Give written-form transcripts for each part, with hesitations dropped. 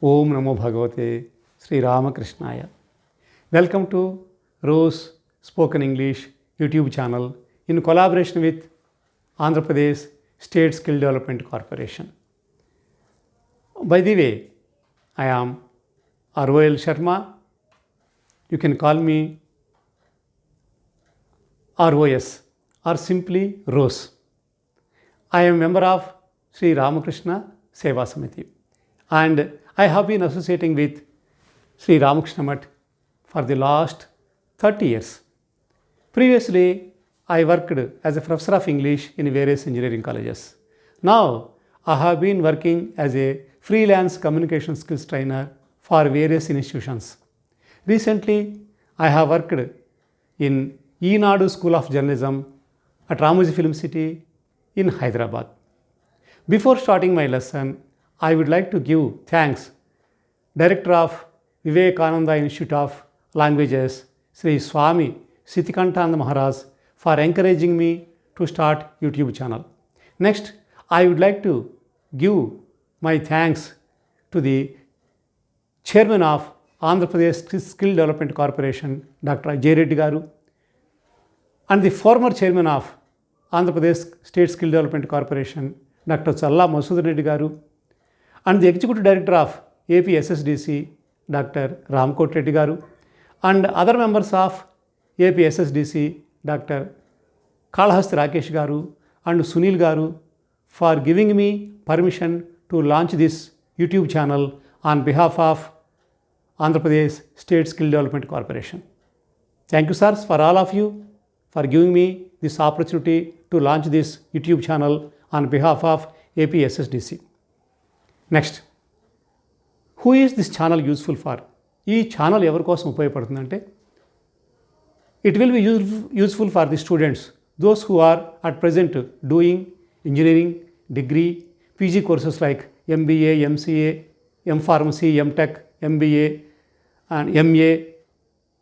Om Namo Bhagavate Sri Ramakrishnaaya. Welcome to Rose Spoken English YouTube channel in collaboration with Andhra Pradesh State Skill Development Corporation. By the way, I am ROL Sharma. You can call me ROS or simply Rose. I am a member of Sri Ramakrishna Seva Samiti and I have been associating with Sri Ramakrishna Math for the last 30 years. Previously, I worked as a professor of English in various engineering colleges. Now, I have been working as a freelance communication skills trainer for various institutions. Recently, I have worked in Eenadu School of Journalism at Ramoji Film City in Hyderabad. Before starting my lesson, I would like to give thanks Director of Vivekananda Institute of Languages, Sri Swami Sithikantananda Maharaj, for encouraging me to start YouTube channel. Next, I would like to give my thanks to the Chairman of Andhra Pradesh Skill Development Corporation, Dr. J. Reddy Garu, and the former Chairman of Andhra Pradesh State Skill Development Corporation, Dr. Challa Masud Reddy Garu, and the Executive Director of AP SSDC, Dr. Ramkot Reddy Garu, and other members of AP SSDC, Dr. Kalahasti Rakesh Garu and Sunil Garu, for giving me permission to launch this YouTube channel on behalf of Andhra Pradesh State Skill Development Corporation. Thank you, sirs, for all of you for giving me this opportunity to launch this YouTube channel on behalf of AP SSDC. Next, who is this channel useful for? ఈ channel ఎవరి కోసం ఉపయోగపడుతుందంటే it will be useful for the students, those who are at present doing engineering, degree, PG courses like MBA, MCA, M-Pharmacy, M-Tech, MBA, and MA,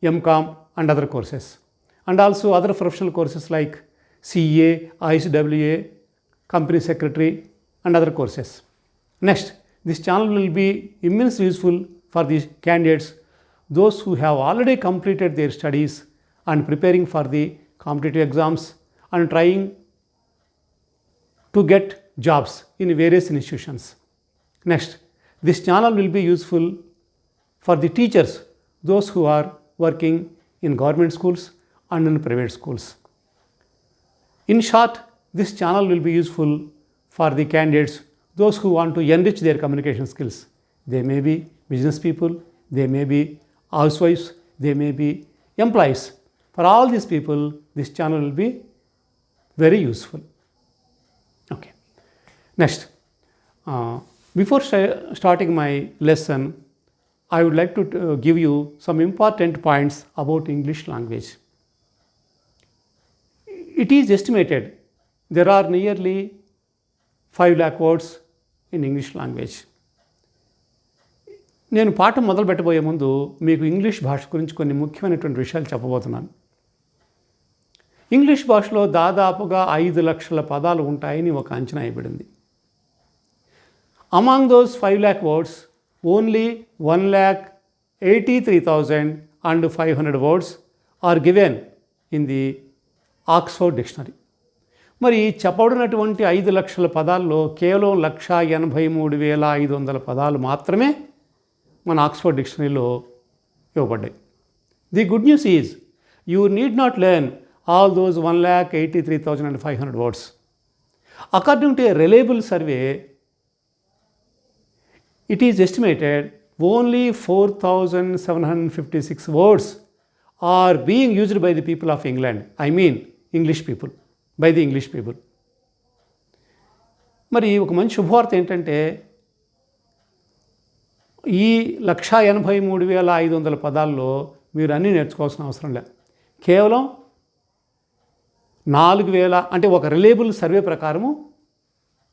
MCOM and other courses. And also other professional courses like CA, ISWA, Company Secretary and other courses. Next, this channel will be immensely useful for the candidates, those who have already completed their studies and preparing for the competitive exams and trying to get jobs in various institutions. Next, this channel will be useful for the teachers, those who are working in government schools and in private schools. In short, this channel will be useful for the candidates, those who want to enrich their communication skills. They may be business people, they may be housewives, they may be employees. For all these people, this channel will be very useful. Okay. Next, before starting my lesson, I would like to give you some important points about English language. It is estimated there are nearly 5 lakh words in English language. నేను పాఠం మొదలు పెట్టబోయే ముందు మీకు English భాష గురించి కొన్ని ముఖ్యమైనటువంటి విషయాలు చెప్పబోతున్నాను. ఇంగ్లీష్ భాషలో దాదాపుగా 5 లక్షల పదాలు ఉంటాయని ఒక అంచనా ఇవ్వబడింది. Among those 5 lakh words, only 1,83,500 words are given in the Oxford dictionary. మరి చెప్పబడినటువంటి 5 లక్షల పదాల్లో కేవలం 1,83,500 పదాలు మాత్రమే మన ఆక్స్ఫర్డ్ డిక్షనరీలో ఇవ్వబడ్డాయి. The good news is you need not learn all those 1,83,500 words. According to a reliable survey, it is estimated only 4,756 words are being used by the people of England. I mean English people, by the English people. మరి ఒక మంచి శుభవార్త ఏంటంటే ఈ 1,83,500 పదాల్లో మీరు అన్నీ నేర్చుకోవాల్సిన అవసరం లేదు. కేవలం 4,000, అంటే ఒక రిలయబుల్ సర్వే ప్రకారము,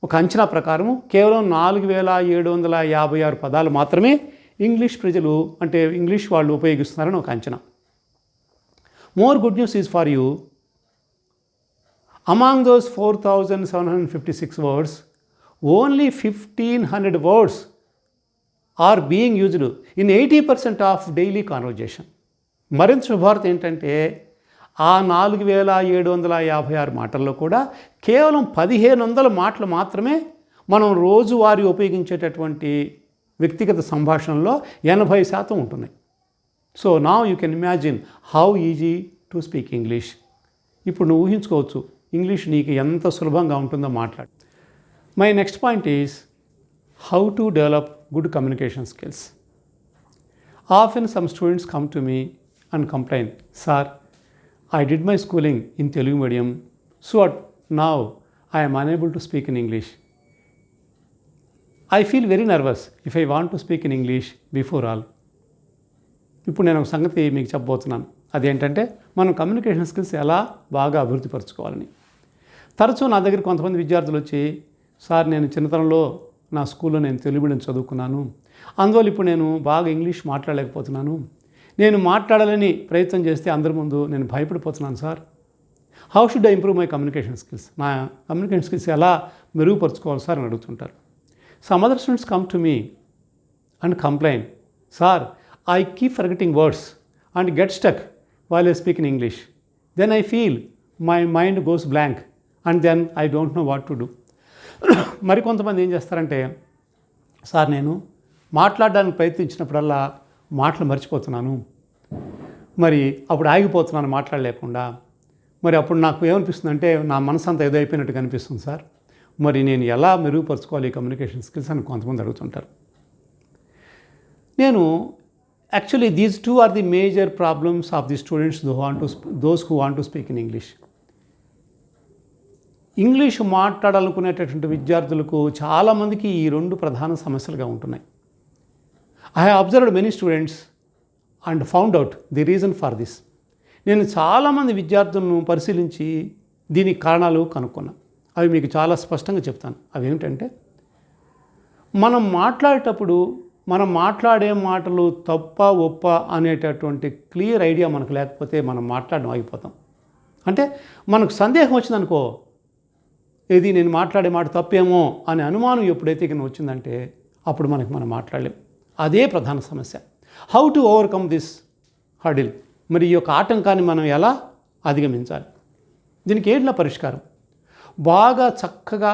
ఒక అంచనా ప్రకారము కేవలం 4,756 పదాలు మాత్రమే ఇంగ్లీష్ ప్రజలు, అంటే ఇంగ్లీష్ వాళ్ళు ఉపయోగిస్తున్నారని ఒక అంచనా. More good news is for you. Among those 4,756 words, only 1,500 words are being used in 80% of daily conversation. మరింత శుభవార్త ఏంటంటే ఆ 4756 మాటల్లో కూడా కేవలం 1500 మాటలు మాత్రమే మనం రోజువారీ ఉపయోగించేటటువంటి వ్యక్తిగత సంభాషణలో 80% ఉంటున్నాయి. So now you can imagine how easy to speak English. ఇప్పుడు నువ్వు ఊహించుకోవచ్చు ఇంగ్లీష్ నీకు ఎంత సులభంగా ఉంటుందో మాట్లాడు. My next point is how to develop good communication skills. Often some students come to me and complain, sir I did my schooling in Telugu medium, so now I am unable to speak in English. I feel very nervous if I want to speak in English before all. ఇప్పుడు నేను ఒక సంగతి మీకు చెప్పబోతున్నాను. అదేంటంటే మనం communication skills ఎలా బాగా అభివృద్ధి పరచుకోవాలని. తరచూ నా దగ్గర కొంతమంది విద్యార్థులు వచ్చి, సార్ నేను చిన్నతనంలో నా స్కూల్లో నేను తెలుగు మీడియం చదువుకున్నాను, అందువల్ల ఇప్పుడు నేను బాగా ఇంగ్లీష్ మాట్లాడలేకపోతున్నాను, నేను మాట్లాడాలని ప్రయత్నం చేస్తే అందరి ముందు నేను భయపడిపోతున్నాను sir. How should I improve my communication skills? నా కమ్యూనికేషన్ స్కిల్స్ ఎలా మెరుగుపరుచుకోవాలి సార్ అని అడుగుతుంటారు. Some other students come to me and complain, sir I keep forgetting words and get stuck while I speak in English. Then I feel my mind goes blank and then I don't know what to do. మరికొంతమంది ఏం చేస్తారంటే, sir నేను మాట్లాడడానికి ప్రయత్నించినప్పుడల్లా మాటలు మర్చిపోతున్నాను, మరి అప్పుడు ఆగిపోతున్నాను మాట్లాడలేకుండా, మరి అప్పుడు నాకు ఏమనిపిస్తుంది అంటే నా మనసు అంతా ఏదో అయిపోయినట్టుగా అనిపిస్తుంది సార్, మరి నేను ఎలా మెరుగుపరచుకోవాలి ఈ కమ్యూనికేషన్ స్కిల్స్ అని కొంతమంది అడుగుతుంటారు. నేను actually these two are the major problems of the students those who want to speak in English. English మాట్లాడాలనుకునేటటువంటి విద్యార్థులకు చాలామందికి ఈ రెండు ప్రధాన సమస్యలుగా ఉంటున్నాయి. I have observed many students and found out the reason for this. నేను చాలామంది విద్యార్థులను పరిశీలించి దీనికి కారణాలు కనుక్కున్నా. అవి మీకు చాలా స్పష్టంగా చెప్తాను. అవి ఏమిటంటే, మనం మాట్లాడేటప్పుడు మనం మాట్లాడే మాటలు తప్ప ఒప్ప అనేటటువంటి క్లియర్ ఐడియా మనకు లేకపోతే మనం మాట్లాడడం ఆగిపోతాం. అంటే మనకు సందేహం వచ్చిందనుకో, ఏది నేను మాట్లాడే మాట తప్పేమో అనే అనుమానం ఎప్పుడైతే కానీ వచ్చిందంటే అప్పుడు మనం మాట్లాడలేం. అదే ప్రధాన సమస్య. How to overcome this hurdle? మరి ఈ యొక్క ఆటంకాన్ని మనం ఎలా అధిగమించాలి? దీనికి ఏంట్లా పరిష్కారం? బాగా చక్కగా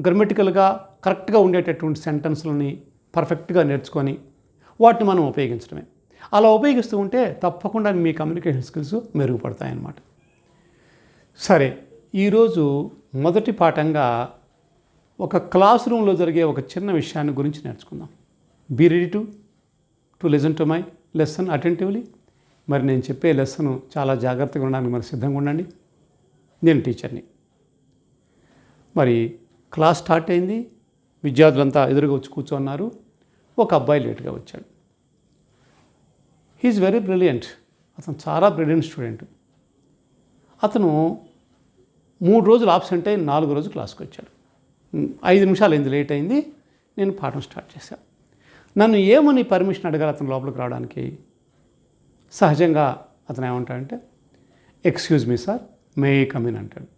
గ్రామటికల్గా కరెక్ట్గా ఉండేటటువంటి సెంటెన్స్లని పర్ఫెక్ట్గా నేర్చుకొని వాటిని మనం ఉపయోగించడమే. అలా ఉపయోగిస్తూ ఉంటే తప్పకుండా మీ కమ్యూనికేషన్ స్కిల్స్ మెరుగుపడతాయన్నమాట. సరే, ఈరోజు మొదటి పాఠంగా ఒక క్లాస్ రూమ్లో జరిగే ఒక చిన్న విషయాన్ని గురించి నేర్చుకుందాం. Be ready to listen to my lesson attentively. మరి నేను చెప్పే లెసన్ చాలా జాగ్రత్తగా ఉండడానికి మరి సిద్ధంగా ఉండండి. నేను టీచర్ని. మరి క్లాస్ స్టార్ట్ అయింది, విద్యార్థులంతా ఎదురుగా వచ్చి కూర్చోన్నారు. ఒక అబ్బాయి లేట్గా వచ్చాడు. He is very brilliant. అతను చాలా బ్రిలియంట్ స్టూడెంట్. అతను 3 రోజులు ఆబ్సెంట్ అయ్యి 4వ రోజు క్లాస్కి వచ్చాడు. 5 నిమిషాలు అయింది, లేట్ అయింది. నేను పాఠం స్టార్ట్ చేశాను. నన్ను ఏమని పర్మిషన్ అడగాలి అతను లోపలికి రావడానికి? సహజంగా అతను ఏమంటాడంటే, excuse me sir, may I come in అంటాడు.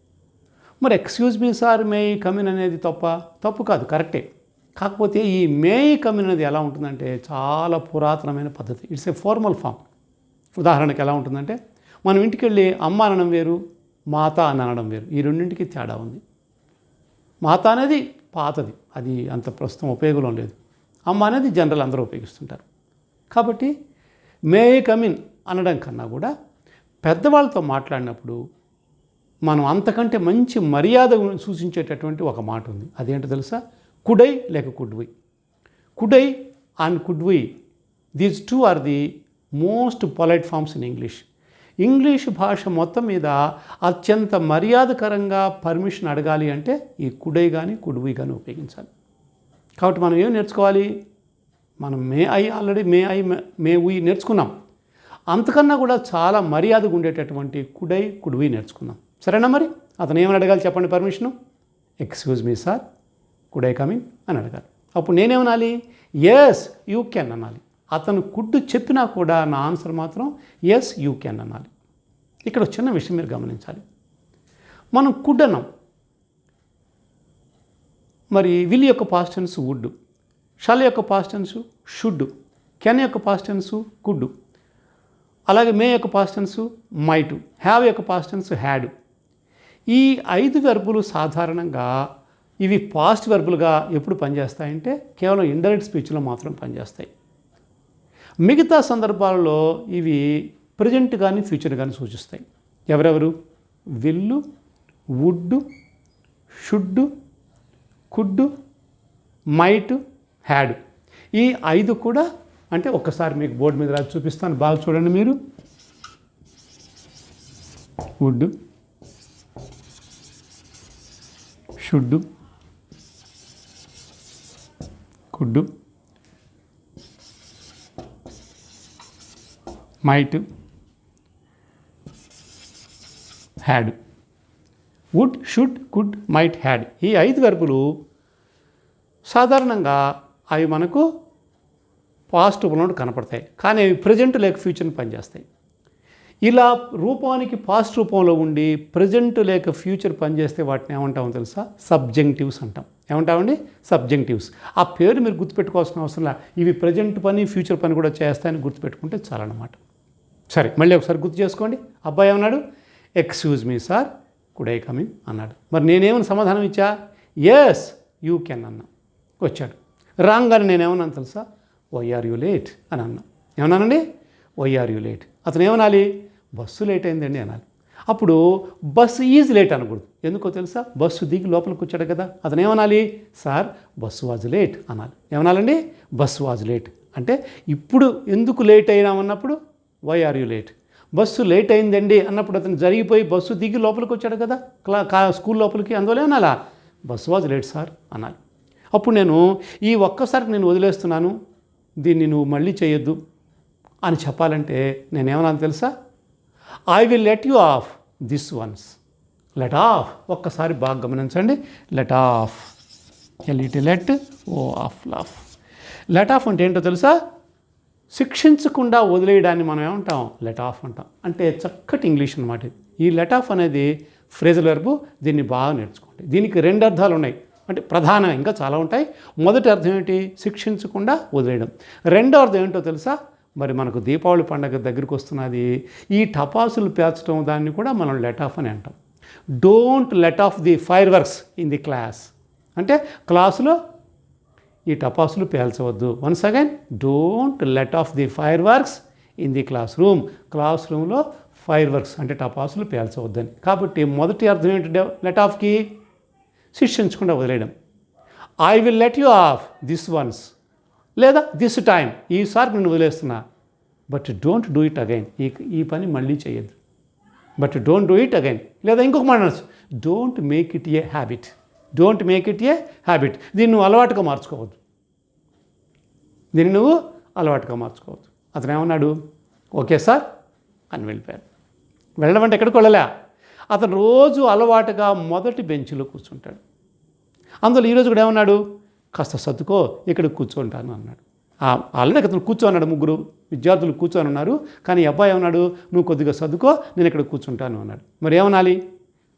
మరి excuse me sir, may I come in అనేది తప్పు కాదు, కరెక్టే. కాకపోతే ఈ మే ఐ కమ్ ఇన్ అనేది ఎలా ఉంటుందంటే చాలా పురాతనమైన పద్ధతి. It's a formal form. ఉదాహరణకి ఎలా ఉంటుందంటే, మనం ఇంటికి వెళ్ళి అమ్మ అనడం వేరు, మాత అని అనడం వేరు. ఈ రెండింటికి తేడా ఉంది. మాత అనేది పాతది, అది అంత ప్రస్తుతం ఉపయోగంలో లేదు. అమ్మ అనేది జనరల్ అందరూ ఉపయోగిస్తుంటారు. కాబట్టి మే ఐ కమ్ ఇన్ అనడం కన్నా కూడా పెద్దవాళ్ళతో మాట్లాడినప్పుడు మనం అంతకంటే మంచి మర్యాద సూచించేటటువంటి ఒక మాట ఉంది. అదేంటో తెలుసా? కుడై లేక could we. Could I and could we, these two are the most polite forms in English. English భాష మొత్తం మీద అత్యంత మర్యాదకరంగా పర్మిషన్ అడగాలి అంటే ఈ కుడై కానీ కుడ్వి కానీ ఉపయోగించాలి. కాబట్టి మనం ఏం నేర్చుకోవాలి? మనం ఆల్రెడీ మే ఉయ్ నేర్చుకున్నాం. అంతకన్నా కూడా చాలా మర్యాదగా ఉండేటటువంటి కుడై కుడ్వి నేర్చుకున్నాం. సరేనా? మరి అతను ఏమని అడగాలి చెప్పండి permission? Excuse me sir, could I come in అని అడగాలి. అప్పుడు నేనేమనాలి? ఎస్ యూ కెన్ అనాలి. అతను కుడ్ చెప్పినా కూడా నా ఆన్సర్ మాత్రం ఎస్ యూ కెన్ అనాలి. ఇక్కడ ఒక చిన్న విషయం మీరు గమనించాలి. మనం కుడ్ అన్నాం, మరి విల్ యొక్క పాస్ట్ టెన్స్ వుడ్. షల్ యొక్క పాస్ట్ టెన్స్ షుడ్, కెన్ యొక్క పాస్ట్ టెన్స్ కుడ్, అలాగే మే యొక్క పాస్ట్ టెన్స్ మైట్, హ్యావ్ యొక్క పాస్ట్ టెన్స్ హ్యాడ్. ఈ 5 వెర్బులు సాధారణంగా ఇవి పాస్ట్ వెర్బులుగా ఎప్పుడు పనిచేస్తాయంటే కేవలం ఇండైరెక్ట్ స్పీచ్లో మాత్రం పనిచేస్తాయి. మిగతా సందర్భాలలో ఇవి ప్రజెంట్ కానీ ఫ్యూచర్ కానీ సూచిస్తాయి. ఎవరెవరు? Will, would, should, could, might, had. ఈ 5 కూడా అంటే ఒక్కసారి మీకు బోర్డు మీద రాసి చూపిస్తాను, బాగా చూడండి మీరు. Would, should, could, might, had. Would, should, could, might, had. ఈ 5 వెర్బులు సాధారణంగా అవి మనకు పాస్ట్ రూపంలో కనపడతాయి, కానీ అవి ప్రజెంట్ లేక ఫ్యూచర్ని పనిచేస్తాయి. ఇలా రూపానికి పాస్ట్ రూపంలో ఉండి ప్రజెంట్ లేక ఫ్యూచర్ పనిచేస్తే వాటిని ఏమంటామో తెలుసా? సబ్జెక్టివ్స్ అంటాం. ఏమంటామండి? సబ్జెక్టివ్స్. ఆ పేరు మీరు గుర్తుపెట్టుకోవాల్సిన అవసరం లేదు. ఇవి ప్రజెంట్ పని ఫ్యూచర్ పని కూడా చేస్తాయని గుర్తుపెట్టుకుంటే చాలన్నమాట. సరే, మళ్ళీ ఒకసారి గుర్తు చేసుకోండి. అబ్బాయి ఏమన్నాడు? Excuse me sir, could I come in అన్నాడు. మరి నేనేమని సమాధానం ఇచ్చా? ఎస్ యూ కెన్ అన్నా. వచ్చాడు. రాగానే నేనేమన్నాను తెలుసా? వై ఆర్ యూ లేట్ అని అన్నా. ఏమన్నానండి? Why are you late. అతను ఏమనాలి? బస్సు లేట్ అయిందండి అనాలి. అప్పుడు బస్సు ఈజ్ లేట్ అనకూడదు. ఎందుకో తెలుసా? బస్సు దిగి లోపలికి వచ్చాడు కదా. అతను ఏమనాలి? సార్ బస్సు వాజ్ లేట్ అనాలి. ఏమనాలండి? Bus was late. అంటే ఇప్పుడు ఎందుకు లేట్ అయినామన్నప్పుడు why are you late. Bus late అయిందండి అన్నప్పుడు అతను జరిగిపోయి బస్సు దిగి లోపలికి వచ్చాడు కదా స్కూల్ లోపలికి, అందువల్ల అనాలా? బస్సు వాజ్ లేట్ సార్ అనాలి. అప్పుడు నేను ఈ ఒక్కసారికి నేను వదిలేస్తున్నాను, దీన్ని నువ్వు మళ్ళీ చేయొద్దు అని చెప్పాలంటే నేనేమన్నాను తెలుసా? I will let you off this once. Let off, ఒక్కసారి బాగా గమనించండి. లెట్ ఆఫ్, లెట్ ఓ ఆఫ్ లాఫ్. లెట్ ఆఫ్ అంటే ఏంటో తెలుసా? శిక్షించకుండా వదిలేయడాన్ని మనం ఏమంటాం? లెట్ ఆఫ్ అంటాం. అంటే చక్కటి ఇంగ్లీష్ అనమాట. ఈ లెట్ ఆఫ్ అనేది ఫ్రేజల్ వెర్బ్. దీన్ని బాగా నేర్చుకోండి. దీనికి 2 అర్థాలు ఉన్నాయి. అంటే ప్రధానం ఇంకా చాలా ఉంటాయి. మొదటి అర్థం ఏంటి? శిక్షించకుండా వదిలేయడం. రెండో అర్థం ఏంటో తెలుసా? మరి మనకు దీపావళి పండుగ దగ్గరికి వస్తున్నది. ఈ టపాసులు పేల్చడం దాన్ని కూడా మనం లెట్ ఆఫ్ అని అంటాం. Don't let off the fireworks in the class. అంటే క్లాసులో ఈ టపాసులు పేల్చవద్దు. Once again, don't let off the fireworks in the classroom. Class రూమ్లో ఫైర్ వర్క్స్ అంటే టపాసులు పేల్చవద్దని. కాబట్టి మొదటి అర్థం ఏంటి లెట్ ఆఫ్కి? శిక్షించకుండా వదిలేయడం. I will let you off this once, లేదా దిస్ టైం, ఈసారి నేను వదిలేస్తున్నా. But don't do it again. ఈ పని మళ్ళీ చేయొద్దు. But don't do it again. లేదా ఇంకొక మాట అనొచ్చు, don't make it a habit. Don't make it a habit. దీన్ని నువ్వు అలవాటుగా మార్చుకోవద్దు. దీన్ని నువ్వు అలవాటుగా మార్చుకోవద్దు. అతను ఏమన్నాడు? ఓకే సార్ అని వెళ్ళిపోయాడు. వెళ్ళడం అంటే ఎక్కడికి వెళ్ళలే. అతను రోజు అలవాటుగా మొదటి బెంచ్లో కూర్చుంటాడు. అందులో ఈరోజు కూడా ఏమన్నాడు? కాస్త సర్దుకో, ఇక్కడ కూర్చుంటాను అన్నాడు. అలానే అతను కూర్చోన్నాడు. 3 విద్యార్థులు కూర్చొని ఉన్నారు. కానీ ఈ అబ్బాయి ఏమన్నాడు? నువ్వు కొద్దిగా సర్దుకో, నేను ఇక్కడ కూర్చుంటాను అన్నాడు. మరి ఏమనాలి?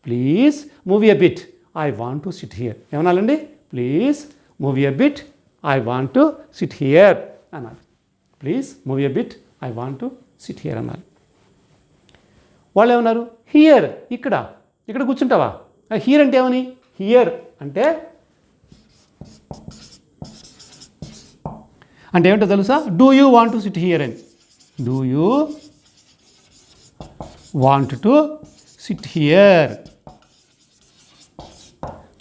Please move a bit, I want to sit here. ఏమనాలండి? Please move a bit, I want to sit here అన్నాడు. Please move a bit, I want to sit here అన్నారు. వాళ్ళు ఏమన్నారు? హియర్, ఇక్కడ కూర్చుంటావా? హియర్ అంటే ఏమని? హియర్ అంటే ఏంటో తెలుసా? Do you want to sit here అని. Do you want to sit here.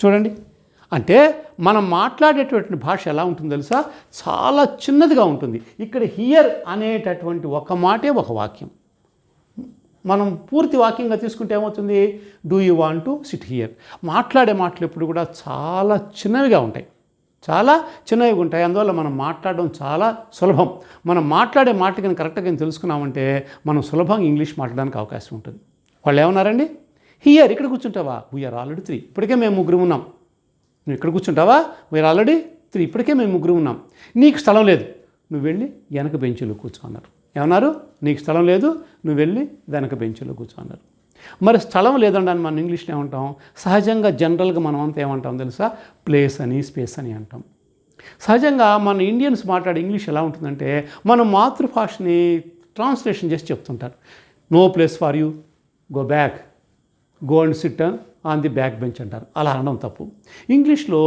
చూడండి, అంటే మనం మాట్లాడేటటువంటి భాష ఎలా ఉంటుందో తెలుసా? చాలా చిన్నదిగా ఉంటుంది. ఇక్కడ హియర్ అనేటటువంటి ఒక మాటే ఒక వాక్యం. మనం పూర్తి వాక్యంగా తీసుకుంటే ఏమవుతుంది? Do you want to sit here. మాట్లాడే మాటలు ఎప్పుడు కూడా చాలా చిన్నవిగా ఉంటాయి, చాలా చిన్నవిగా ఉంటాయి. అందువల్ల మనం మాట్లాడడం చాలా సులభం. మనం మాట్లాడే మాట కానీ కరెక్ట్గా తెలుసుకున్నామంటే మనం సులభంగా ఇంగ్లీష్ మాట్లాడడానికి అవకాశం ఉంటుంది. వాళ్ళు ఏమన్నారండి? హియర్, ఇక్కడ కూర్చుంటావా? వీఆర్ ఆల్రెడీ 3, ఇప్పటికే మేము 3 ఉన్నాం. నువ్వు ఇక్కడ కూర్చుంటావా? వీఆర్ ఆల్రెడీ 3, ఇప్పటికే మేము 3 ఉన్నాం. నీకు స్థలం లేదు, నువ్వు వెళ్ళి వెనక బెంచీలో కూర్చో అన్నారు. ఏమన్నారు? నీకు స్థలం లేదు, నువ్వు వెళ్ళి వెనక బెంచీలో కూర్చో అన్నారు. మరి స్థలం లేదండి మనం ఇంగ్లీష్లో ఏమంటాం? సహజంగా జనరల్గా మనం అంతా ఏమంటాం తెలుసా? ప్లేస్ అని, స్పేస్ అని అంటాం. సహజంగా మన ఇండియన్స్ మాట్లాడే ఇంగ్లీష్ ఎలా ఉంటుందంటే మన మాతృభాషని ట్రాన్స్లేషన్ చేసి చెప్తుంటారు. No place for you, go back, go and sit on the back bench అంటారు. అలా అనడం తప్పు. ఇంగ్లీష్లో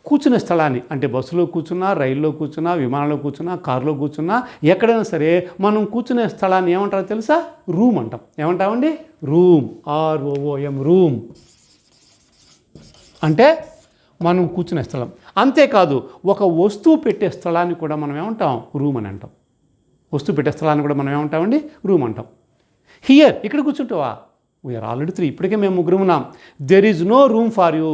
కూర్చునే స్థలాన్ని, అంటే బస్సులో కూర్చున్నా, రైల్లో కూర్చున్నా, విమానంలో కూర్చున్నా, కారులో కూర్చున్నా, ఎక్కడైనా సరే మనం కూర్చునే స్థలాన్ని ఏమంటారో తెలుసా? రూమ్ అంటాం. ఏమంటామండి? రూమ్, ROOM, రూమ్ అంటే మనం కూర్చునే స్థలం. అంతేకాదు ఒక వస్తువు పెట్టే స్థలాన్ని కూడా మనం ఏమంటాం? రూమ్ అని అంటాం. వస్తువు పెట్టే స్థలాన్ని కూడా మనం ఏమంటామండి? రూమ్ అంటాం. హియర్, ఇక్కడ కూర్చుంటావా? వీఆర్ ఆల్రెడీ 3, ఇప్పటికే మేము 3 ఉన్నాం. There is no room for you,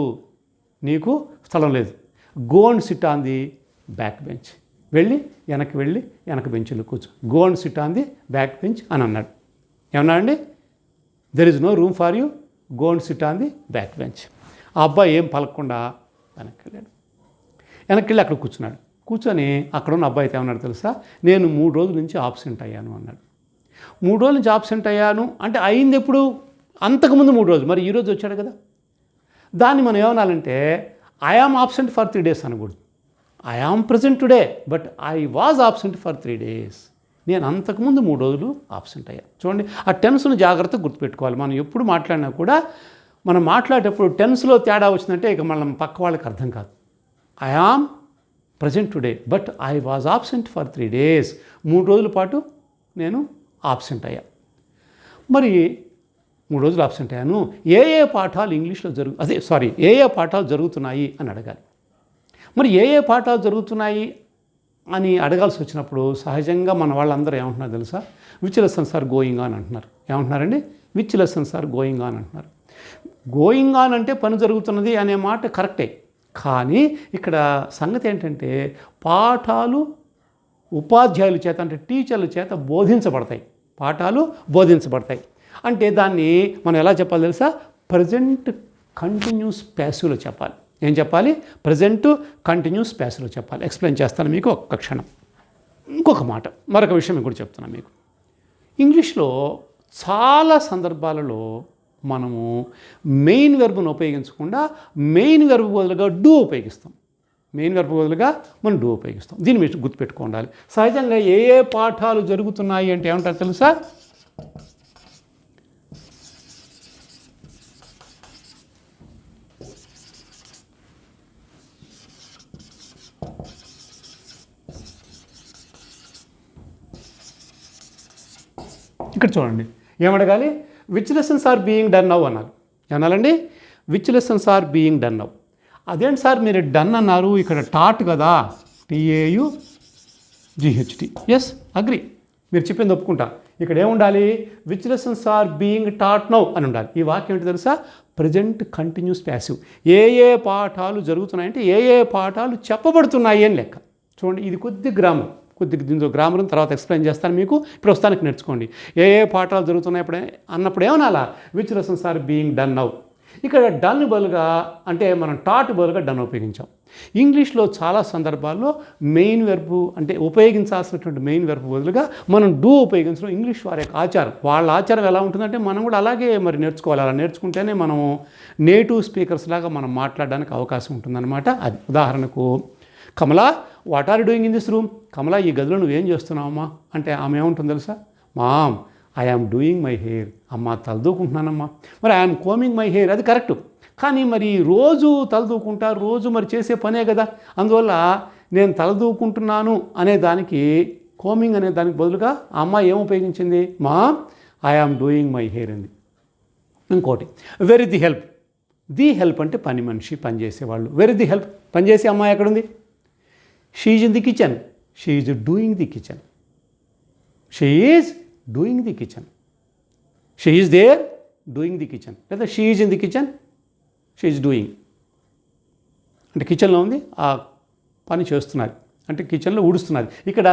నీకు స్థలం లేదు. Go and sit on the back bench, వెళ్ళి వెనక బెంచ్లో కూర్చో. Go and sit on the back bench అని అన్నాడు. ఏమన్నా అండి? There is no room for you, go and sit on the back bench. ఆ అబ్బాయి ఏం పలకకుండా వెనక్కి వెళ్ళాడు. అక్కడ కూర్చున్నాడు. కూర్చొని అక్కడ ఉన్న అబ్బాయి అయితే ఏమన్నాడు తెలుసా? నేను 3 రోజుల నుంచి ఆబ్సెంట్ అయ్యాను అన్నాడు. 3 రోజుల నుంచి ఆబ్సెంట్ అయ్యాను అంటే అయింది ఎప్పుడు? అంతకుముందు 3 రోజులు. మరి ఈరోజు వచ్చాడు కదా. దాన్ని మనం ఏమనాలంటే I am absent for 3 days అనకూడదు. I am present today but I was absent for 3 days. నేను అంతకుముందు 3 రోజులు ఆబ్సెంట్ అయ్యాను. చూడండి, ఆ టెన్స్ను జాగ్రత్తగా గుర్తుపెట్టుకోవాలి. మనం ఎప్పుడు మాట్లాడినా కూడా మనం మాట్లాడేటప్పుడు టెన్స్లో తేడా వచ్చిందంటే ఇక మనం పక్క వాళ్ళకి అర్థం కాదు. I am present today but I was absent for 3 days. 3 రోజుల పాటు నేను ఆబ్సెంట్ అయ్యా. మరి 3 రోజులు ఆబ్సెంట్ అయ్యాను. ఏ పాఠాలు ఇంగ్లీష్లో ఏ పాఠాలు జరుగుతున్నాయి అని అడగాలి. మరి ఏ పాఠాలు జరుగుతున్నాయి అని అడగాల్సి వచ్చినప్పుడు సహజంగా మన వాళ్ళందరూ ఏమంటున్నారు తెలుసా? Which lessons are going on అంటున్నారు. ఏమంటున్నారండి? Which lessons are going on అంటున్నారు. గోయింగ్ ఆన్ అంటే పని జరుగుతున్నది అనే మాట కరెక్టే. కానీ ఇక్కడ సంగతి ఏంటంటే పాఠాలు ఉపాధ్యాయుల చేత, అంటే టీచర్ల చేత బోధించబడతాయి. పాఠాలు బోధించబడతాయి అంటే దాన్ని మనం ఎలా చెప్పాలి తెలుసా? ప్రజెంట్ కంటిన్యూస్ ప్యాసివ్లో చెప్పాలి. ఏం చెప్పాలి? ప్రజెంట్ కంటిన్యూస్ ప్యాసివ్లో చెప్పాలి. ఎక్స్ప్లెయిన్ చేస్తాను మీకు ఒక్క క్షణం. ఇంకొక మాట, మరొక విషయం కూడా చెప్తున్నాను మీకు. ఇంగ్లీష్లో చాలా సందర్భాలలో మనము మెయిన్ వెర్బ్ను ఉపయోగించకుండా మెయిన్ వెర్బ్ బదులుగా డూ ఉపయోగిస్తాం. మెయిన్ వెర్బ్ బదులుగా మనం డూ ఉపయోగిస్తాం. దీన్ని మీరు గుర్తుపెట్టుకోవాలి. సహజంగా ఏ పాఠాలు జరుగుతున్నాయి అంటే ఏమంటారు తెలుసా? ఇక్కడ చూడండి, ఏమడగాలి? Which lessons are being done now అన్నారు. ఏమనాలండి? Which lessons are being done now. అదేంటి సార్ మీరు డన్ అన్నారు, ఇక్కడ టాట్ కదా, TAUGHT. ఎస్, అగ్రి, మీరు చెప్పింది ఒప్పుకుంటా. ఇక్కడ ఏముండాలి? Which lessons are being taught now అని ఉండాలి. ఈ వాక్యం ఏంటి తెలుసా? Present continuous passive. ఏ పాఠాలు జరుగుతున్నాయంటే ఏ పాఠాలు చెప్పబడుతున్నాయి అని లెక్క. చూడండి, ఇది దీంతో గ్రామర్ తర్వాత ఎక్స్ప్లెయిన్ చేస్తాను మీకు. ప్రస్తుతానికి నేర్చుకోండి. ఏ పాఠాలు జరుగుతున్నాయి అన్నప్పుడు ఏమనాలా? Which lessons are being done now. ఇక్కడ డన్ బదులుగా, అంటే మనం టాట్ బదులుగా డన్ ఉపయోగించాం. ఇంగ్లీష్లో చాలా సందర్భాల్లో మెయిన్ వెర్బ్ అంటే ఉపయోగించాల్సినటువంటి మెయిన్ వెర్బ్ బదులుగా మనం డూ ఉపయోగించడం ఇంగ్లీష్ వారి యొక్క ఆచారం. వాళ్ళ ఆచారం ఎలా ఉంటుందంటే మనం కూడా అలాగే మరి నేర్చుకోవాలి. అలా నేర్చుకుంటేనే మనం నేటివ్ స్పీకర్స్ లాగా మనం మాట్లాడడానికి అవకాశం ఉంటుందన్నమాట. అది ఉదాహరణకు, Kamala what are you doing in this room. Kamala, ఈ గదిలో నువ్వేం చేస్తున్నావమ్మా అంటే ఆమె ఏముంటుంది తెలుసా? Mom I am doing my hair. అమ్మ, తలదూకుంటున్నానమ్మా. మరి ఐఎమ్ కోమింగ్ మై హెయిర్, అది కరెక్టు. కానీ మరి రోజు తలదూకుంటా, రోజు మరి చేసే పనే కదా. అందువల్ల నేను తలదూకుంటున్నాను అనే దానికి, కోమింగ్ అనే దానికి బదులుగా ఆ అమ్మాయి ఏం ఉపయోగించింది? Mom I am doing my hair అంది. ఇంకోటి, where the help. The help అంటే పని మనిషి, పని చేసేవాళ్ళు. వెరీ ది హెల్ప్, పని చేసే అమ్మాయి ఎక్కడుంది? She is in the kitchen. She is doing the kitchen. She is doing the kitchen. She is there doing the kitchen. లేదా she is in the kitchen, she is doing. అంటే కిచెన్లో ఉంది, ఆ పని చేస్తున్నది, అంటే కిచెన్లో ఊడుస్తున్నది. ఇక్కడ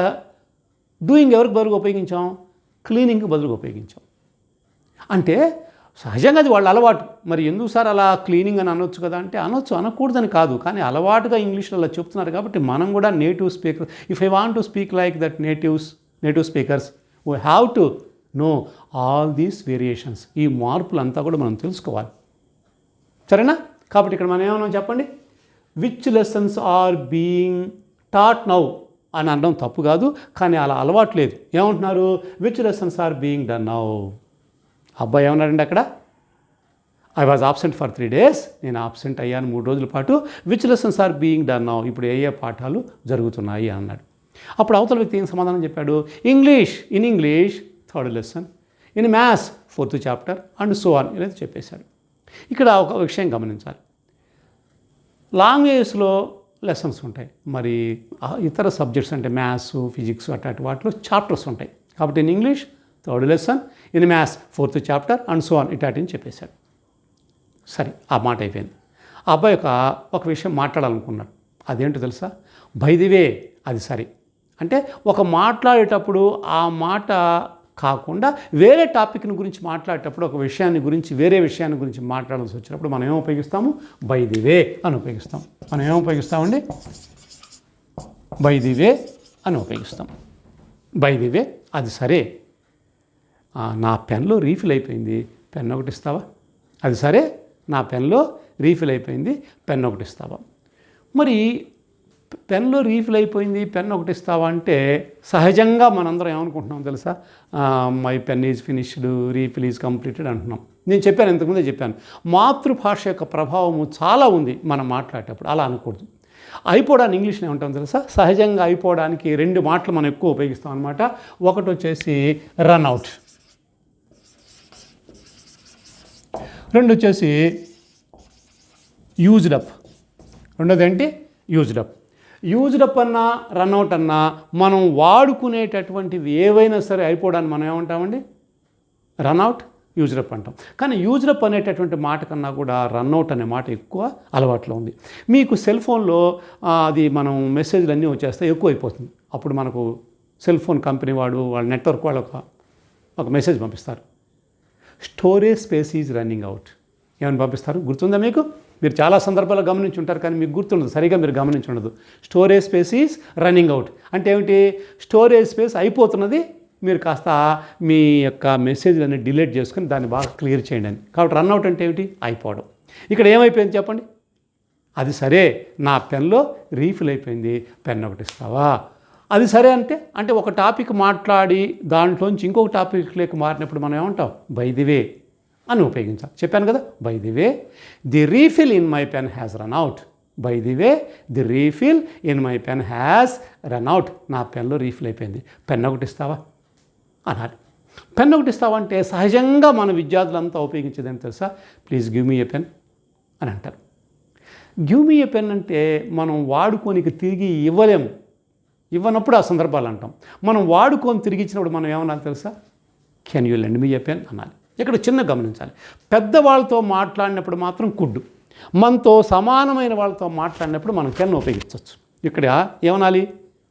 డూయింగ్ ఎవరికి బదులుగా ఉపయోగించాం? క్లీనింగ్కి బదులుగా ఉపయోగించాం. అంటే సహజంగా అది వాళ్ళ అలవాటు. మరి ఎందుకు సార్ అలా క్లీనింగ్ అని అనొచ్చు కదా అంటే, అనొచ్చు, అనకూడదని కాదు, కానీ అలవాటుగా ఇంగ్లీష్లో అలా చెప్తున్నారు కాబట్టి మనం కూడా native speaker, if I want to speak like that native speakers we have to know all these variations. ఈ మార్పులంతా కూడా మనం తెలుసుకోవాలి. సరేనా? కాబట్టి ఇక్కడ మనం ఏమన్నా చెప్పండి, which lessons are being taught now అని అనడం తప్పు కాదు, కానీ అలా అలవాటు లేదు. ఏమంటున్నారు? Which lessons are being done now. అబ్బాయి ఏమన్నాడండి అక్కడ? I was absent for 3 days. నేను ఆబ్సెంట్ అయ్యాను 3 రోజుల పాటు. Which lessons are being done now. ఇప్పుడు ఏ పాఠాలు జరుగుతున్నాయి అన్నాడు. అప్పుడు అవతల వ్యక్తి ఏం సమాధానం చెప్పాడు? English, in English 3rd lesson, in maths 4th chapter and so on అనేది చెప్పేశాడు. ఇక్కడ ఒక విషయం గమనించాలి. లాంగ్వేజెస్లో లెసన్స్ ఉంటాయి, మరి ఇతర సబ్జెక్ట్స్ అంటే మ్యాథ్స్, ఫిజిక్స్ అట్లాంటి వాటిలో చాప్టర్స్ ఉంటాయి. కాబట్టి in English 3rd lesson, in maths 4th chapter and so on ఇటాటిని చెప్పేశాడు. సరే, ఆ మాట అయిపోయింది. ఆ అబ్బాయి ఒక విషయం మాట్లాడాలనుకున్నాడు. అదేంటో తెలుసా? By the way. అది సరే అంటే ఒక మాట్లాడేటప్పుడు ఆ మాట కాకుండా వేరే టాపిక్ని గురించి మాట్లాడేటప్పుడు ఒక విషయాన్ని గురించి వేరే విషయాన్ని గురించి మాట్లాడాల్సి వచ్చినప్పుడు మనం ఏం ఉపయోగిస్తాము? బై ది వే అని ఉపయోగిస్తాం. మనం ఏం ఉపయోగిస్తామండి? బై ది వే అని ఉపయోగిస్తాం. By the way. అది సరే, నా పెన్లో రీఫిల్ అయిపోయింది, పెన్ ఒకటి ఇస్తావా? అది సరే, నా పెన్లో రీఫిల్ అయిపోయింది, పెన్ ఒకటి ఇస్తావా? మరి పెన్లో రీఫిల్ అయిపోయింది, పెన్ ఒకటి ఇస్తావా అంటే సహజంగా మనందరం ఏమనుకుంటున్నాం తెలుసా? My pen is finished, refill is completed అంటున్నాం. నేను చెప్పాను, ఇంతకుముందే చెప్పాను, మాతృభాష యొక్క ప్రభావము చాలా ఉంది మనం మాట్లాడేటప్పుడు. అలా అనకూడదు. అయిపోవడానికి ఇంగ్లీష్లో ఏమంటాం తెలుసా? సహజంగా అయిపోవడానికి 2 మాటలు మనం ఎక్కువ ఉపయోగిస్తాం అనమాట. ఒకటి వచ్చేసి రన్ అవుట్, 2 వచ్చేసి యూజ్డ్ అప్. రెండోది ఏంటి? Used up. యూజ్డ్ అప్ అన్నా రన్అవుట్ అన్నా మనం వాడుకునేటటువంటివి ఏవైనా సరే అయిపోవడానికి మనం ఏమంటామండి? రన్అవుట్, యూజ్డ్ అప్ అంటాం. కానీ యూజ్డ్ అప్ అనేటటువంటి మాట కన్నా కూడా రన్అవుట్ అనే మాట ఎక్కువ అలవాట్లో ఉంది. మీకు సెల్ ఫోన్లో అది మనం మెసేజ్లు అన్నీ వచ్చేస్తే ఎక్కువ అయిపోతుంది. అప్పుడు మనకు సెల్ ఫోన్ కంపెనీ వాళ్ళ నెట్వర్క్ వాళ్ళు ఒక మెసేజ్ పంపిస్తారు, storage space is running out. ఏమని పంపిస్తారు? గుర్తుందా మీకు? మీరు చాలా సందర్భాల్లో గమనించి ఉంటారు, కానీ మీకు గుర్తుండదు, సరిగా మీరు గమనించి ఉండదు. Storage space is running out అంటే ఏమిటి? స్టోరేజ్ స్పేస్ అయిపోతున్నది, మీరు కాస్త మీ యొక్క మెసేజ్లన్నీ డిలీట్ చేసుకుని దాన్ని బాగా క్లియర్ చేయండి అని. కాబట్టి రన్అవుట్ అంటే ఏమిటి? అయిపోవడం. ఇక్కడ ఏమైపోయింది చెప్పండి? అది సరే, నా పెన్లో రీఫిల్ అయిపోయింది, పెన్ ఒకటి ఇస్తావా? అది సరే అంటే ఒక టాపిక్ మాట్లాడి దాంట్లోంచి ఇంకొక టాపిక్లోకి మారినప్పుడు మనం ఏమంటాం? బై ది వే అని ఉపయోగించాలి. చెప్పాను కదా, by the way the refill in my pen has run out. By the way the refill in my pen has run out. నా పెన్లో రీఫిల్ అయిపోయింది, పెన్ ఒకటి ఇస్తావా అనాలి. పెన్ ఒకటి ఇస్తావా అంటే సహజంగా మన విద్యార్థులంతా ఉపయోగించేది ఏంటి తెలుసా? Please give me a pen అని అంటారు. గివ్ మీ ఏ పెన్ అంటే మనం వాడుకోనికి తిరిగి ఇవ్వనప్పుడు ఆ సందర్భాలు అంటాం. మనం వాడుకొని తిరిగి ఇచ్చినప్పుడు మనం ఏమన్నా తెలుసా? Can you lend me a pen అనాలి. ఇక్కడ చిన్న గమనించాలి, పెద్దవాళ్ళతో మాట్లాడినప్పుడు మాత్రం కుడ్డు, మనతో సమానమైన వాళ్ళతో మాట్లాడినప్పుడు మనం కెన్ ఉపయోగించవచ్చు. ఇక్కడ ఏమనాలి?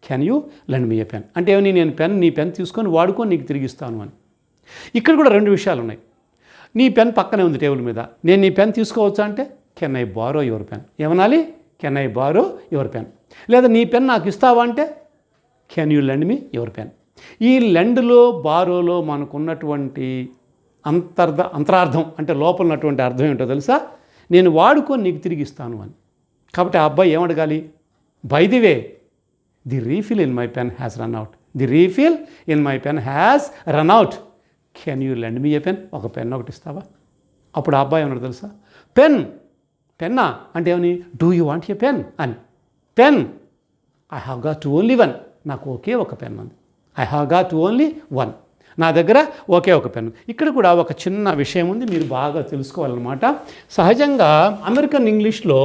Can you lend me a pen అంటే ఏమని? నీ పెన్ తీసుకొని వాడుకొని నీకు తిరిగిస్తాను అని. ఇక్కడ కూడా 2 విషయాలు ఉన్నాయి. నీ పెన్ పక్కనే ఉంది టేబుల్ మీద, నేను నీ పెన్ తీసుకోవచ్చా అంటే can I borrow your pen. ఏమనాలి? Can I borrow your pen. లేదా నీ పెన్ నాకు ఇస్తావా అంటే can you lend me your pen. ఈ లెండ్లో బారోలో మనకున్నటువంటి అంతరార్థం అంటే లోపల ఉన్నటువంటి అర్థం ఏంటో తెలుసా? నేను వాడుకొని నీకు తిరిగి ఇస్తాను అని. కాబట్టి ఆ అబ్బాయి ఏమడగాలి? By the way the refill in my pen has run out. The refill in my pen has run out. Can you lend me a pen? ఒక పెన్ ఒకటి ఇస్తావా? అప్పుడు ఆ అబ్బాయి ఏమన్నాడు తెలుసా? పెన్నా అంటే ఏమని? Do you want a pen అని. Pen I have got only 1. నాకు ఒకే ఒక పెన్ ఉంది. I have got only 1. నా దగ్గర ఒకే ఒక పెన్. ఇక్కడ కూడా ఒక చిన్న విషయం ఉంది, మీరు బాగా తెలుసుకోవాలన్నమాట. సహజంగా అమెరికన్ ఇంగ్లీష్లో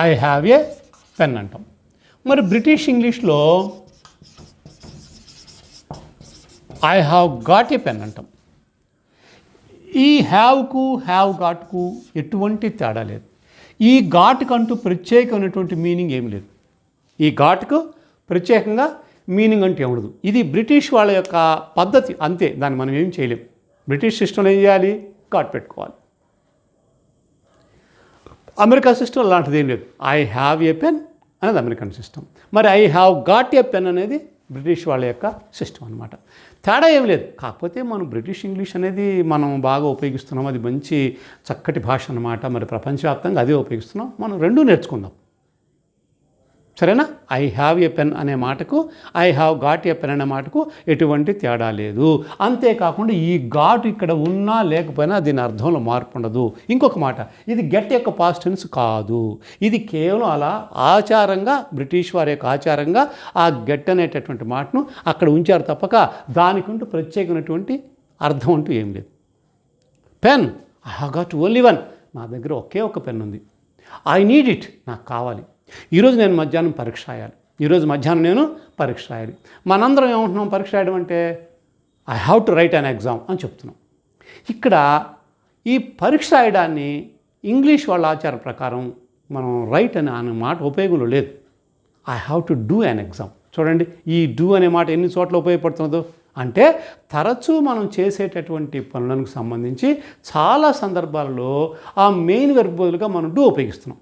ఐ హ్యావ్ ఏ పెన్ అంటాం. మరి బ్రిటిష్ ఇంగ్లీష్లో I have got a pen అంటాం. ఈ హ్యావ్ గాట్కు ఎటువంటి తేడా లేదు. ఈ ఘాటుకంటూ ప్రత్యేకమైనటువంటి మీనింగ్ ఏమి లేదు. ఈ ఘాటుకు ప్రత్యేకంగా మీనింగ్ అంటే ఉండదు. ఇది బ్రిటిష్ వాళ్ళ యొక్క పద్ధతి అంతే, దాన్ని మనం ఏం చేయలేం. బ్రిటిష్ సిస్టంలో ఏం చేయాలి? ఘాట్ పెట్టుకోవాలి. అమెరికా సిస్టమ్ అలాంటిది ఏం లేదు. ఐ హ్యావ్ ఏ పెన్ అనేది అమెరికన్ సిస్టమ్. మరి I have got a pen అనేది బ్రిటిష్ వాళ్ళ యొక్క సిస్టమ్ అనమాట. తేడా ఏం లేదు. కాకపోతే మనం బ్రిటిష్ ఇంగ్లీష్ అనేది మనం బాగా ఉపయోగిస్తున్నాం. అది మంచి చక్కటి భాష అనమాట. మరి ప్రపంచవ్యాప్తంగా అదే ఉపయోగిస్తున్నాం. మనం రెండూ నేర్చుకుందాం. సరేనా? ఐ హ్యావ్ ఏ పెన్ అనే మాటకు I have got a pen అనే మాటకు ఎటువంటి తేడా లేదు. అంతేకాకుండా ఈ ఘాట్ ఇక్కడ ఉన్నా లేకపోయినా దీని అర్థంలో మార్పు ఉండదు. ఇంకొక మాట, ఇది గెట్ యొక్క పాస్ట్ టెన్స్ కాదు. ఇది కేవలం అలా ఆచారంగా, బ్రిటిష్ వారి యొక్క ఆచారంగా ఆ గెట్ అనేటటువంటి మాటను అక్కడ ఉంచారు తప్పక దానికంటూ ప్రత్యేకమైనటువంటి అర్థం అంటూ ఏం లేదు. Pen, I have got only one. నా దగ్గర ఒకే ఒక పెన్ ఉంది. ఐ నీడ్ ఇట్, నాకు కావాలి. ఈరోజు నేను మధ్యాహ్నం పరీక్ష రాయాలి. మనందరం ఏమంటున్నాం? పరీక్ష రాయడం అంటే I have to write an exam అని చెప్తున్నాం. ఇక్కడ ఈ పరీక్ష రాయడాన్ని ఇంగ్లీష్ వాళ్ళ ఆచార ప్రకారం మనం రైట్ అనే మాట ఉపయోగంలో లేదు. I have to do an exam. చూడండి, ఈ డూ అనే మాట ఎన్ని చోట్ల ఉపయోగపడుతుందో. అంటే తరచూ మనం చేసేటటువంటి పనులకు సంబంధించి చాలా సందర్భాలలో ఆ మెయిన్ వెర్బ్ బదులుగా మనం డూ ఉపయోగిస్తున్నాం.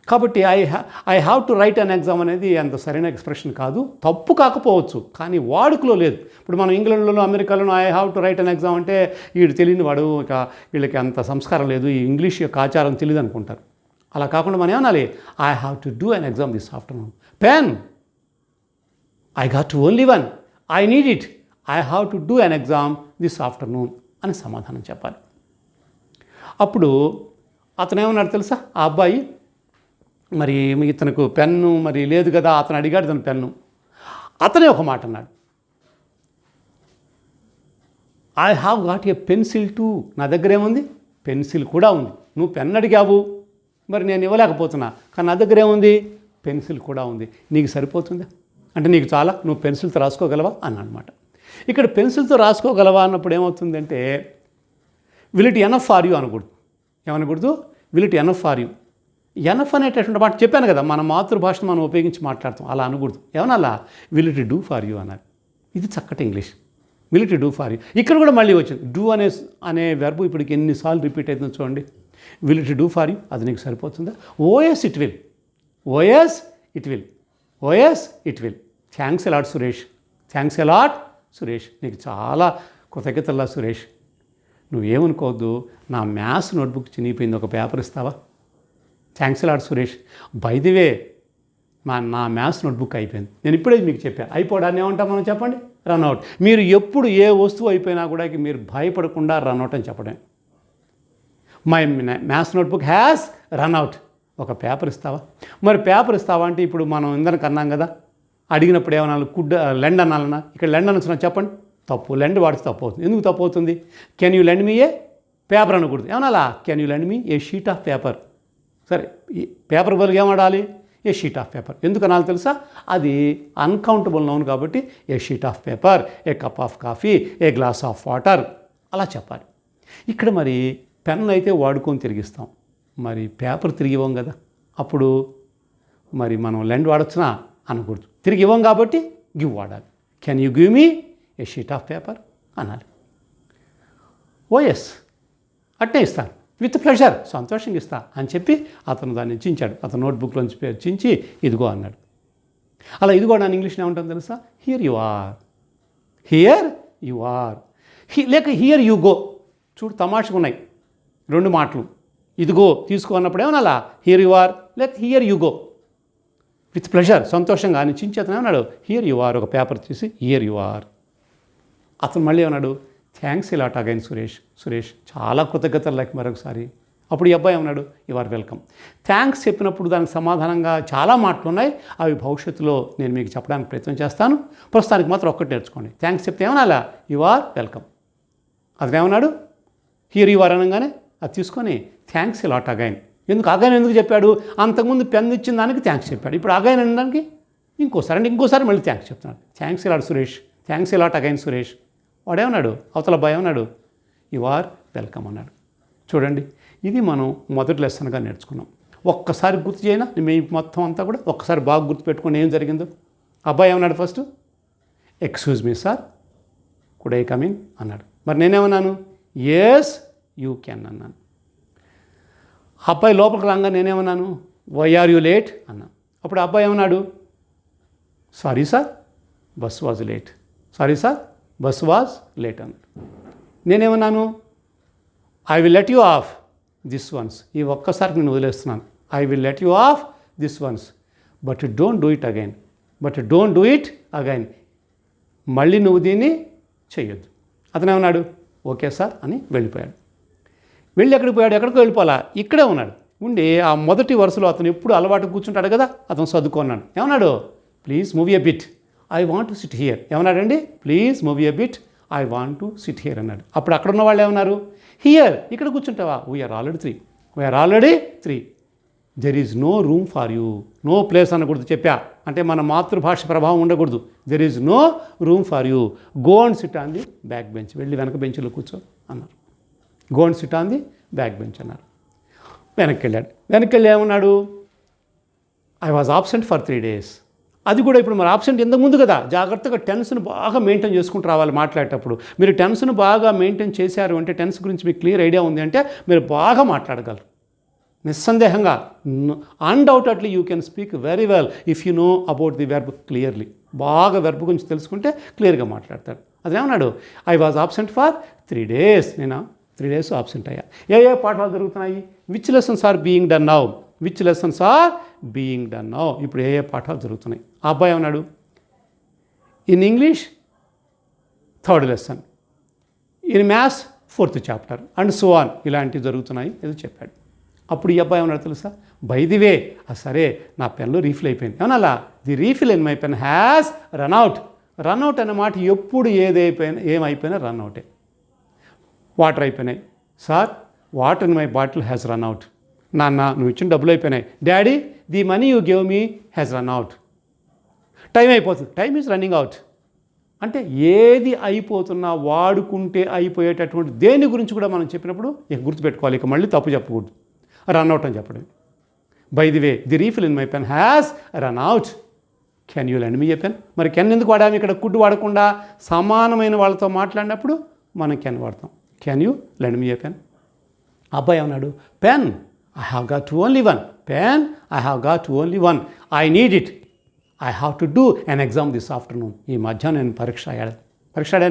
కాబట్టి I have to write an exam అనేది అంత సరైన ఎక్స్ప్రెషన్ కాదు. తప్పు కాకపోవచ్చు, కానీ వాడుకలో లేదు. ఇప్పుడు మనం ఇంగ్లాండ్లోనూ అమెరికాలోనూ I have to write an exam అంటే వీడు తెలియని వాడు, ఇక వీళ్ళకి అంత సంస్కారం లేదు, ఈ ఇంగ్లీష్ యొక్క ఆచారం తెలియదు అనుకుంటారు. అలా కాకుండా మనం ఏమనాలి? I have to do an exam this afternoon. Pen, I got only one. I need it. I have to do an exam this afternoon అని సమాధానం చెప్పాలి. అప్పుడు అతను ఏమన్నాడు తెలుసా? ఆ అబ్బాయి మరి ఇతనికి పెన్ను మరి లేదు కదా, అతను అడిగాడు తన పెన్ను. అతనే ఒక మాట అన్నాడు, I have got a pencil too. నా దగ్గర ఏముంది? పెన్సిల్ కూడా ఉంది. నువ్వు పెన్ అడిగావు, మరి నేను ఇవ్వలేకపోతున్నా, కానీ నా దగ్గర ఏముంది? పెన్సిల్ కూడా ఉంది. నీకు సరిపోతుందా? అంటే నీకు చాలా, నువ్వు పెన్సిల్తో రాసుకోగలవా అన్నమాట. ఇక్కడ పెన్సిల్తో రాసుకోగలవా అన్నప్పుడు ఏమవుతుందంటే will it enough for you అనకూడదు. ఏమనకూడదు? Will it enough for you. Enough అనేటటువంటి మాట చెప్పాను కదా, మన మాతృభాషను మనం ఉపయోగించి మాట్లాడతాం. అలా అనకూడదు. ఏమన్నా will it do for you అన్నారు. ఇది చక్కటి English. Will it do for you. ఇక్కడ కూడా మళ్ళీ వచ్చింది డూ అనే వెర్బ్ ఇప్పటికి ఎన్నిసార్లు రిపీట్ అవుతుందో చూడండి. Will it do for you, అది నీకు సరిపోతుందా? Oh yes it will. Oh yes it will. Oh yes it will. Thanks a lot Suresh. Thanks a lot Suresh. నీకు చాలా కృతజ్ఞతల్లా సురేష్. నువ్వేమనుకోవద్దు, నా మ్యాథ్స్ నోట్బుక్ చినిగిపోయింది, ఒక పేపర్ ఇస్తావా? Thanks a lot Suresh. By the వే, నా మ్యాథ్స్ నోట్బుక్ అయిపోయింది. నేను ఇప్పుడే మీకు చెప్పాను. అయిపోవడాన్ని ఏమంటాం మనం చెప్పండి? రన్అవుట్. మీరు ఎప్పుడు ఏ వస్తువు అయిపోయినా కూడా మీరు భయపడకుండా రన్అవుట్ అని చెప్పడం. My maths notebook has run out. ఒక పేపర్ ఇస్తావా? మరి పేపర్ ఇస్తావా అంటే ఇప్పుడు మనం ఇందరికి అన్నాం కదా, అడిగినప్పుడు ఏమన్నా లెండ్ అనాలన్నా, ఇక్కడ లెండ్ అనొచ్చున్నా చెప్పండి. తప్పు. లెండ్ వాడితే తప్పు అవుతుంది. ఎందుకు తప్పు అవుతుంది? Can you lend me a paper అనకూడదు. ఏమన్నా can you lend me a sheet of paper. సరే, ఈ పేపర్ బదులుగా ఏమడాలి? A sheet of paper. ఎందుకు అనాలి తెలుసా? అది అన్కౌంటబుల్ నౌన్ కాబట్టి a sheet of paper, a cup of coffee, a glass of water అలా చెప్పాలి. ఇక్కడ మరి పెన్ అయితే వాడుకొని తిరిగిస్తాం, మరి పేపర్ తిరిగి ఇవ్వం కదా. అప్పుడు మరి మనం లెండ్ వాడొచ్చునా అనకూడదు. తిరిగి ఇవ్వం కాబట్టి గివ్ వాడాలి. Can you give me a sheet of paper అనాలి. ఓఎస్, అట్నే ఇస్తాను, విత్ ప్లెజర్, సంతోషంగా ఇస్తా అని చెప్పి అతను దాన్ని చించాడు. అతను నోట్బుక్లోంచి చించి ఇదిగో అన్నాడు. అలా ఇదిగో అని ఇంగ్లీష్లో ఏమంటుంది తెలుసా? Here you are. Here you are. లేక హియర్ యు గో. చూడు, తమాషగా ఉన్నాయి రెండు మాటలు. ఇదిగో తీసుకో అన్నప్పుడు ఏమన్నా హియర్ యు ఆర్, లేక here you go. With pleasure, సంతోషంగా అని చించి అతను ఏమన్నాడు? Here you are. ఒక పేపర్ తీసి హియర్ యు ఆర్. అతను మళ్ళీ ఏమన్నాడు? Thanks a lot again Suresh. Suresh, చాలా కృతజ్ఞతలు లైక్ మరొకసారి. అప్పుడు ఈ అబ్బాయి ఏమన్నాడు? You are welcome. థ్యాంక్స్ చెప్పినప్పుడు దానికి సమాధానంగా చాలా మాటలు ఉన్నాయి. అవి భవిష్యత్తులో నేను మీకు చెప్పడానికి ప్రయత్నం చేస్తాను. ప్రస్తుతానికి మాత్రం ఒక్కటి నేర్చుకోండి. థ్యాంక్స్ చెప్తే ఏమనాలా? You are welcome. అతను ఏమన్నాడు? హియర్ యు ఆర్ అనగానే అది తీసుకొని థ్యాంక్స్ ఎలాట్ అగైన్. అగైన్ ఎందుకు చెప్పాడు? అంతకుముందు పెన్ ఇచ్చిన దానికి థ్యాంక్స్ చెప్పాడు. ఇప్పుడు అగైన్ అనడానికి ఇంకోసారి మళ్ళీ థ్యాంక్స్ చెప్తున్నాడు. Thanks a lot Suresh. Thanks a lot again Suresh. వాడేమన్నాడు? అవతల అబ్బాయి ఏమన్నాడు? యు ఆర్ వెల్కమ్ అన్నాడు. చూడండి, ఇది మనం మొదటి లెసన్గా నేర్చుకున్నాం. ఒక్కసారి గుర్తు చేయనా? మీ మొత్తం అంతా కూడా ఒక్కసారి బాగా గుర్తుపెట్టుకుని ఏం జరిగిందో. అబ్బాయి ఏమన్నాడు? First excuse me sir, could I come in అన్నాడు. మరి నేనేమన్నాను? ఎస్ యూ కెన్ అన్నాను. అబ్బాయి లోపలికి రాగా నేనేమన్నాను? వై ఆర్ యూ లేట్ అన్నాను. అప్పుడు ఆ అబ్బాయి ఏమన్నాడు, sorry sir bus was late, sorry sir bus was late అన్నాడు. నేనేమన్నాను, I will let you off this once, ఈ ఒక్కసారికి నేను వదిలేస్తున్నాను, I will let you off this once but don't do it again, మళ్ళీ నువ్వు దీన్ని చెయ్యొద్దు. అతను ఏమన్నాడు, ఓకే సార్ అని వెళ్ళిపోయాడు. వెళ్ళి ఎక్కడికి పోయాడు, ఎక్కడికో వెళ్ళిపోవాలా, ఇక్కడే ఉన్నాడు. ఉండి ఆ మొదటి వరుసలో అతను ఎప్పుడు అలవాటు కూర్చుంటాడు కదా, అతను చదువుకున్నాడు. ఏమన్నాడు, please move a bit, I want to sit here. ఏమన్నాడండి, please move a bit, I want to sit here అన్నాడు. అప్పుడు అక్కడ ఉన్న వాళ్ళు ఏమన్నారు, హియర్, ఇక్కడ కూర్చుంటావా, we're already three, there is no room for you, no place అనకూడదు చెప్పా, అంటే మన మాతృభాష ప్రభావం ఉండకూడదు. There is no room for you, go and sit on the back bench, వెళ్ళి వెనక బెంచ్లో కూర్చో అన్నారు. Go and sit on the back bench అన్నారు. వెనక్కి వెళ్ళి ఏమన్నాడు, I was absent for 3 days. అది కూడా ఇప్పుడు మరి ఆబ్సెంట్ ఇంతకు ముందు కదా, జాగ్రత్తగా టెన్స్ను బాగా మెయింటైన్ చేసుకుంటూ రావాలి మాట్లాడేటప్పుడు. మీరు టెన్స్ను బాగా మెయింటైన్ చేశారు అంటే, టెన్స్ గురించి మీకు క్లియర్ ఐడియా ఉంది అంటే మీరు బాగా మాట్లాడగలరు నిస్సందేహంగా. Undoubtedly you can speak very well if you know about the verb clearly. బాగా వెర్బ్ గురించి తెలుసుకుంటే క్లియర్గా మాట్లాడతాడు. అదేమన్నాడు, I was absent for 3 days, నేను 3 days ఆబ్సెంట్ అయ్యా. ఏ పాఠాలు జరుగుతున్నాయి, which lessons are being done now, ఇప్పుడు ఏ పాఠాలు జరుగుతున్నాయి. ఆ అబ్బాయి ఏమన్నాడు, in English 3rd lesson, in maths 4th chapter and so on, ఇలాంటివి జరుగుతున్నాయి ఏదో చెప్పాడు. అప్పుడు ఈ అబ్బాయి ఏమన్నాడు తెలుసా, బై ది వే, సరే నా పెన్లో రీఫిల్ అయిపోయింది. ఏమన్నా, the refill in my pen has run out అనే మాట ఎప్పుడు ఏమైపోయినా రన్ అవుటే. వాటర్ అయిపోయినాయి, sir water in my bottle has run out, నాన్న నువ్వు ఇచ్చిన డబ్బులు అయిపోయినాయి, daddy the money you give me has run out, time అయిపోతుంది, టైం ఈజ్ రన్నింగ్ అవుట్. అంటే ఏది అయిపోతున్నా వాడుకుంటే అయిపోయేటటువంటి దేని గురించి కూడా మనం చెప్పినప్పుడు ఇక గుర్తుపెట్టుకోవాలి, ఇక మళ్ళీ తప్పు చెప్పకూడదు. రన్ అవుట్ అని చెప్పడం. By the way the refill in my pen has run out, can you lend me a pen. మరి కెన్ ఎందుకు వాడాము ఇక్కడ, కుడ్ వాడకుండా సమానమైన వాళ్ళతో మాట్లాడినప్పుడు మనం కెన్ వాడతాం. Can you lend me a pen. అబ్బాయి ఏమన్నాడు, pen I have got only one, pen I have got only one, I need it, I have to do an exam this afternoon. ఈ మధ్యాహ్నం నేను పరీక్ష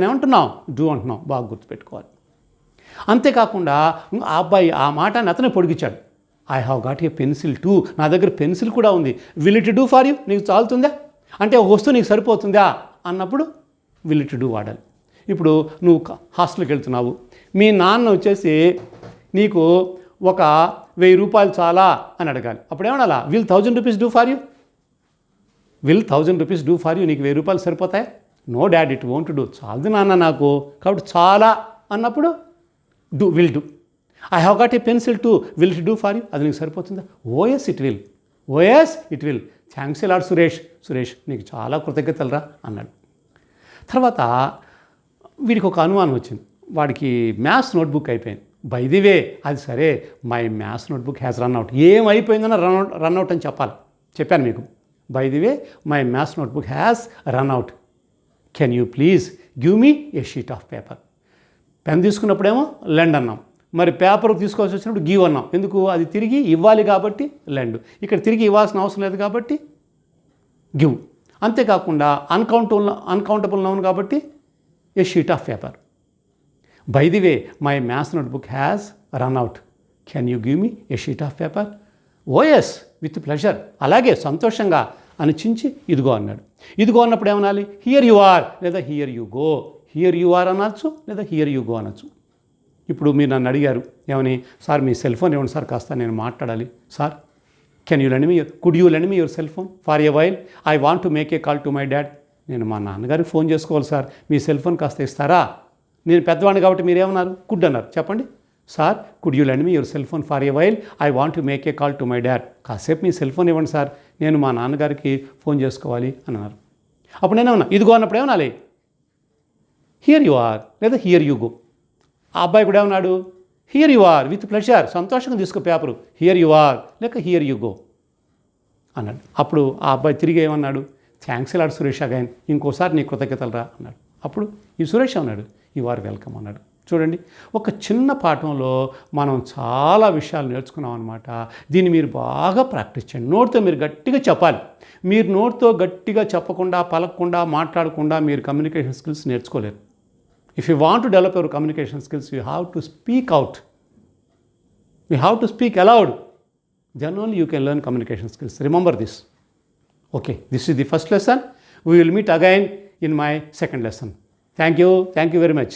ఏమంటున్నావు, డూ అంటున్నావు, బాగా గుర్తుపెట్టుకోవాలి. అంతేకాకుండా ఆ అబ్బాయి ఆ మాటని అతనే పొడిగించాడు, I have got a pencil too, నా దగ్గర పెన్సిల్ కూడా ఉంది, will it do for you, నీకు చాలుతుందా, అంటే ఒక వస్తువు నీకు సరిపోతుందా అన్నప్పుడు విల్ ఇట్ డూ వాడాలి. ఇప్పుడు నువ్వు హాస్టల్కి వెళ్తున్నావు, మీ నాన్న వచ్చేసి నీకు ఒక 1000 రూపాయలు చాలా అని అడగాలి. అప్పుడు ఏమనాలా, will 1000 rupees do for you, నీకు 1000 రూపాయలు సరిపోతాయి, no dad it won't do, చాలదు నాన్న నాకు, కాబట్టి చాలా అన్నప్పుడు will do. I have got a pencil too, will it do for you, అది నీకు సరిపోతుందా, oh yes it will, thanks a lot Suresh నీకు చాలా కృతజ్ఞతలు రా అన్నాడు. తర్వాత వీడికి ఒక అనుమానం వచ్చింది, వాడికి మ్యాథ్స్ నోట్బుక్ అయిపోయింది. బై ది వే అది సరే, my maths notebook has run out, ఏమైపోయిందన్న రన్ అవుట్ అని చెప్పాను మీకు. By the way my maths notebook has run out, can you please give me a sheet of paper. Pen తీసుకున్నప్పుడేమో lend అన్నాం, మరి paper తీసుకోవాల్సి వచ్చినప్పుడు గివ్ అన్నాం. ఎందుకు, అది తిరిగి ఇవ్వాలి కాబట్టి లెండ్, ఇక్కడ తిరిగి ఇవ్వాల్సిన అవసరం లేదు కాబట్టి గివ్. అంతేకాకుండా అన్కౌంటబుల్ నౌన్ కాబట్టి a sheet of paper. By the way my maths notebook has run out, can you give me a sheet of paper, oh yes with pleasure, అలాగే సంతోషంగా అని చించి ఇదిగో అన్నాడు. ఇదిగో అన్నప్పుడు ఏమనాలి, హియర్ యు ఆర్ లేదా here you go, here you are అనొచ్చు లేదా హియర్ యు గో అనొచ్చు. ఇప్పుడు మీరు నన్ను అడిగారు ఏమని, సార్ మీ సెల్ ఫోన్ ఇవ్వండి సార్ కాస్త నేను మాట్లాడాలి. Sir could you lend me your cell phone for a while, I want to make a call to my dad. నేను మా నాన్నగారికి ఫోన్ చేసుకోవాలి సార్, మీ సెల్ ఫోన్ కాస్త ఇస్తారా. నేను పెద్దవాడిని కాబట్టి మీరేమన్నారు, కుడ్ అన్నారు. చెప్పండి, sir could you lend me your cell phone for a while, I want to make a call to my dad. కాసేపు మీ సెల్ ఫోన్ ఇవ్వండి సార్, నేను మా నాన్నగారికి ఫోన్ చేసుకోవాలి అని అన్నారు. అప్పుడు నేనేమన్నా ఇదిగో అన్నప్పుడు ఏమనాలి, హియర్ యు ఆర్ లేదా హియర్ యు గో. ఆ అబ్బాయి కూడా ఏమన్నాడు, here you are with pleasure, సంతోషంగా తీసుకో పేపరు, హియర్ యు ఆర్ లేక హియర్ యు గో అన్నాడు. అప్పుడు ఆ అబ్బాయి తిరిగి ఏమన్నాడు, థ్యాంక్స్ లాడ్ సురేష్ అగైన్, ఇంకోసారి నీ కృతజ్ఞతలు రా అన్నాడు. అప్పుడు ఈ సురేష్ అన్నాడు, యు ఆర్ వెల్కమ్ అన్నాడు. చూడండి, ఒక చిన్న పాఠంలో మనం చాలా విషయాలు నేర్చుకున్నాం అనమాట. దీన్ని మీరు బాగా ప్రాక్టీస్ చేయండి. నోటితో మీరు గట్టిగా చెప్పాలి. మీరు నోటితో గట్టిగా చెప్పకుండా, పలకకుండా, మాట్లాడకుండా మీరు కమ్యూనికేషన్ స్కిల్స్ నేర్చుకోలేరు. If you want to develop your communication skills, you have to speak out. You have to speak aloud. Then only you can learn communication skills. Remember this. Okay, this is the first lesson. We will meet again in my second lesson. Thank you very much.